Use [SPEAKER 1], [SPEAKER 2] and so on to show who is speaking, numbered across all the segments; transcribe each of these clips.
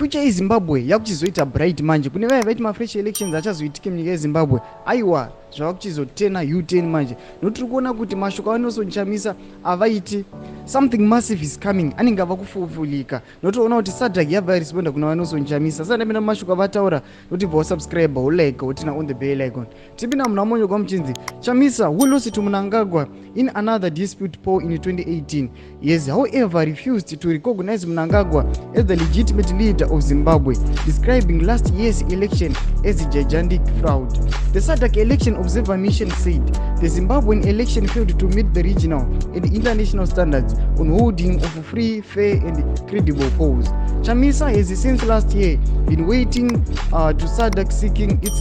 [SPEAKER 1] future yeZimbabwe yakuchizoita bright manje. Kune vaya vaiti mafresh elections achazoitike munyika yeZimbabwe. Aiwa, zvavakuchizotena U10 manje. Notiri kuona kuti mashoko aNelson Chamisa avaiti something massive is coming. Anenge avakufufulika. Notoona kuti Sadc yabva yaresponda kuna vaNelson Chamisa. Sasa ndapinda mashoko avataura kuti bva subscribe, ulike, utina on the bell icon. Tipinda muna monyo kwa mchinzi. Chamisa who lost to Mnangagwa in another dispute poll in 2018. Yes, however, refused to recognize Mnangagwa as the legitimate leader of Zimbabwe, describing last year's election as a gigantic fraud. The Sadc Election Observer Mission said the Zimbabwean election failed to meet the regional and international standards on holding of free, fair and credible polls. Chamisa has since last year been waiting to Sadc seeking its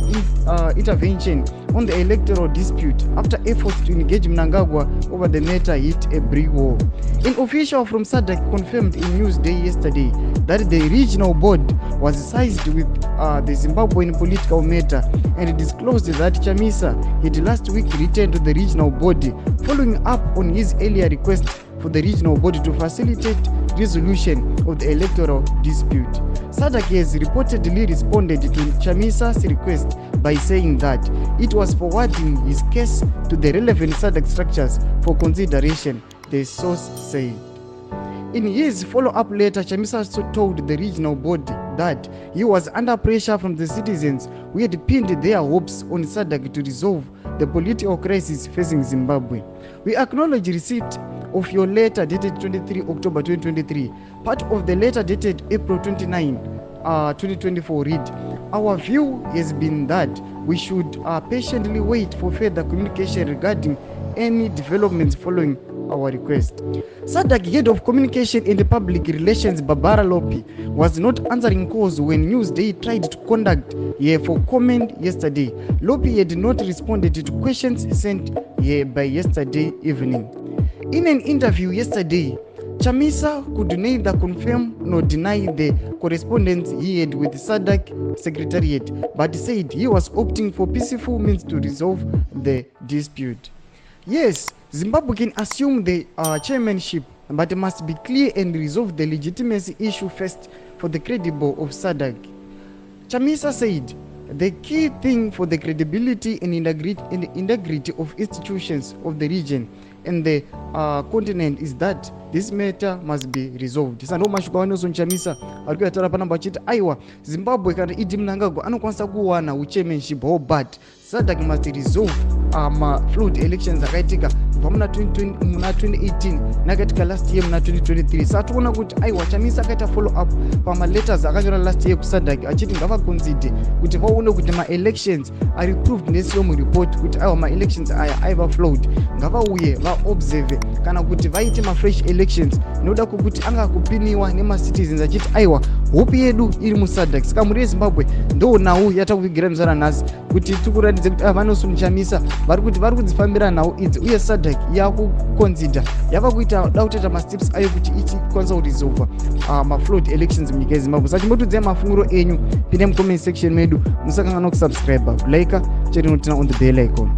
[SPEAKER 1] intervention on the electoral dispute after efforts to engage Mnangagwa over the matter hit a brick wall. An official from Sadc confirmed in Newsday yesterday that the regional board was seized with the Zimbabwean political matter and disclosed that Chamisa had last week returned to the regional body following up on his earlier request for the regional body to facilitate resolution of the electoral dispute. Sadc has reportedly responded to Chamisa's request by saying that it was forwarding his case to the relevant Sadc structures for consideration, the source said. In his follow-up letter, Chamisa told the regional body that he was under pressure from the citizens who had pinned their hopes on Sadc to resolve the political crisis facing Zimbabwe. We acknowledge receipt of your letter dated 23 October 2023. Part of the letter dated April 29, 2024 read, our view has been that we should patiently wait for further communication regarding any developments following our request. Sadc head of communication and public relations Barbara Lopi was not answering calls when Newsday tried to contact her for comment yesterday. Lopi had not responded to questions sent her by yesterday evening. In an interview yesterday, Chamisa could neither confirm nor deny the correspondence he had with the Sadc Secretariat, but said he was opting for peaceful means to resolve the dispute. Yes, Zimbabwe can assume the chairmanship, but must be clear and resolve the legitimacy issue first for the credible of Sadc. Chamisa said, the key thing for the credibility and integrity of institutions of the region and the continent is that this matter must be resolved. Sando mashoko waNelson Chamisa arikuyataura panamba achiti aiwa Zimbabwe kana idi Mnangagwa anokwanisa kuwana chairmanship whole but Sadc must resolve flood elections akaitika kubva muna 2018 nakaitika last year muna 2023. Satoona kuti aiwa Chamisa akaita follow up pamaletters akanyora last year kuSadc achiti ngavakonzide kuti vaone kuti ma-elections are proved nesiyomu report kuti aiwa ma-elections aya aiva flawed ngavauye vaobserve kana kuti vaite ma-fresh elections noda kuti anga kupiniwa nema-citizens achiti aiwa hope yedu iri muSadc. Saka muri yeZimbabwe ndo nhau yatakuvigira muzara nhasi kuti tikuratidze kuti vaNelson Chamisa vari kudzifambira nhau idzi uye Sadc yakuconsider yava kuita da kutoita masteps ayo kuti ichikwanisa kuresolve maflood elections munyika yeZimbabwe. Saka chimbotodzai mafunguro enyu pinde mucomment section medu, musakanganwa kusubscribe, like chete notina on the bell icon.